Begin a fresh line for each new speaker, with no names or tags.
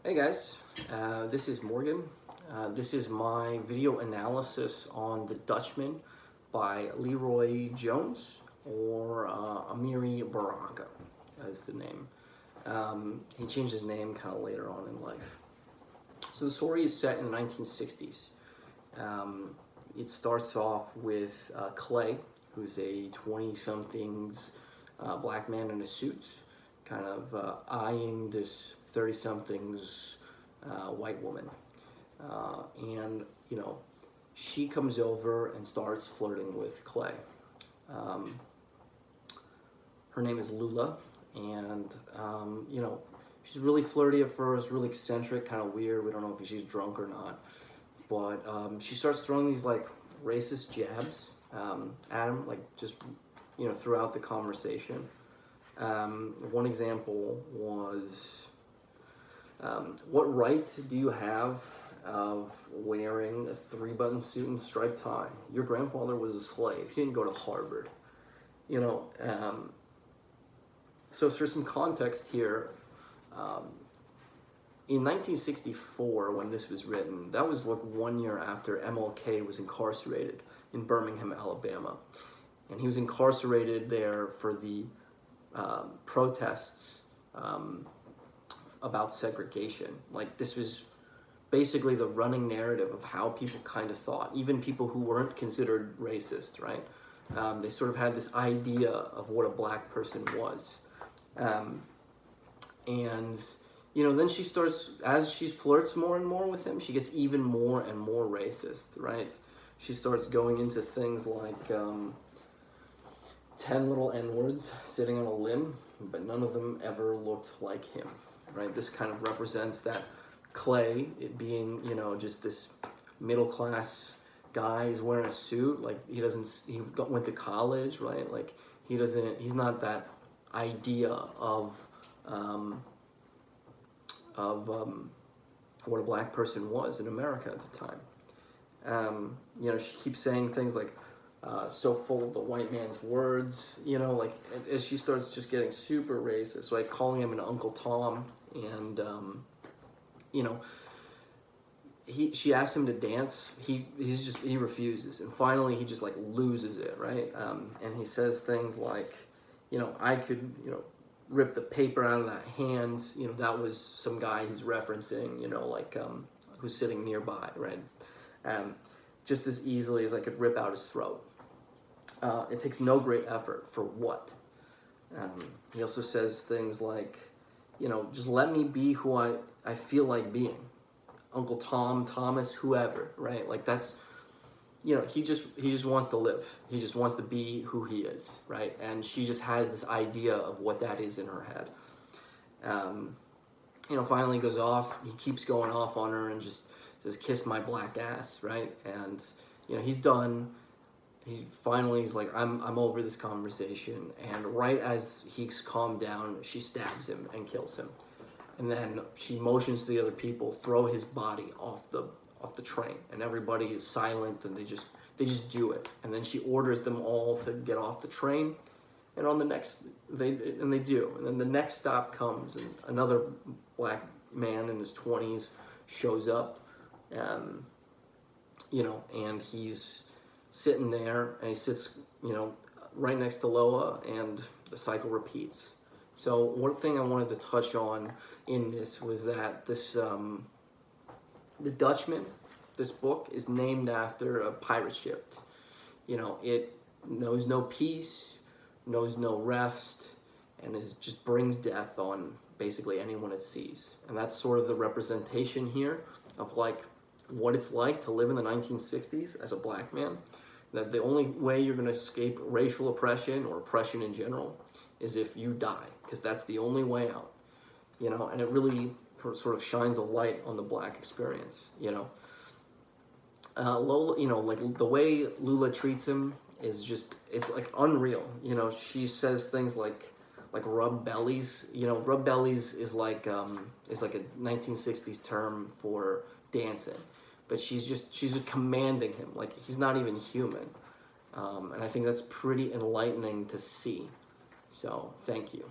Hey guys, this is Morgan. This is my video analysis on The Dutchman by Leroy Jones, or Amiri Baraka is the name. He changed his name kind of later on in life. So the story is set in the 1960s. It starts off with Clay, who's a 20-somethings black man in a suit, kind of eyeing this 30-somethings white woman. And, you know, she comes over and starts flirting with Clay. Her name is Lula, and, you know, she's really flirty at first, really eccentric, kind of weird. We don't know if she's drunk or not. But she starts throwing these, like, racist jabs at him, like, just, you know, throughout the conversation. One example was, what right do you have of wearing a 3-button suit and striped tie? Your grandfather was a slave. He didn't go to Harvard. You know, so for some context here, in 1964, when this was written, that was like 1 year after MLK was incarcerated in Birmingham, Alabama. And he was incarcerated there for the protests about segregation. Like, this was basically the running narrative of how people kind of thought, even people who weren't considered racist, right? They sort of had this idea of what a black person was. And, you know, then she starts, as she flirts more and more with him, she gets even more and more racist, right? She starts going into things like 10 little N-words sitting on a limb, but none of them ever looked like him, right? This kind of represents that Clay, it being, you know, just this middle-class guy. He's wearing a suit, like, he went to college, right? Like, he's not that idea of what a black person was in America at the time. You know, she keeps saying things like, so full of the white man's words, you know, like, as she starts just getting super racist, like calling him an Uncle Tom, and, you know, she asks him to dance, he refuses, and finally he just, like, loses it, right? And he says things like, you know, I could, you know, rip the paper out of that hand, you know, that was some guy he's referencing, you know, like, who's sitting nearby, right? Just as easily as I could rip out his throat. It takes no great effort for what? He also says things like, you know, just let me be who I feel like being. Uncle Tom, Thomas, whoever, right? Like, that's, you know, he just wants to live. He just wants to be who he is, right? And she just has this idea of what that is in her head. You know, finally goes off. He keeps going off on her and just says, kiss my black ass, right? And, you know, he's done. He's like, I'm over this conversation. And right as he's calmed down, she stabs him and kills him. And then she motions to the other people, throw his body off the train. And everybody is silent, and they just do it. And then she orders them all to get off the train. And on the next, they do. And then the next stop comes, and another black man in his 20s shows up. You know, and he's sitting there, and he sits, you know, right next to Loa, and the cycle repeats. So one thing I wanted to touch on in this was that this, The Dutchman, this book, is named after a pirate ship. You know, it knows no peace, knows no rest, and just brings death on basically anyone it sees. And that's sort of the representation here of, like, what it's like to live in the 1960s as a black man. That the only way you're going to escape racial oppression or oppression in general is if you die, because that's the only way out, you know. And it really sort of shines a light on the black experience, you know. Lola, you know, like, the way Lula treats him is just, it's like unreal, you know. She says things like rub bellies, you know. Rub bellies is like a 1960s term for dancing. But she's just commanding him, like he's not even human. And I think that's pretty enlightening to see. So, thank you.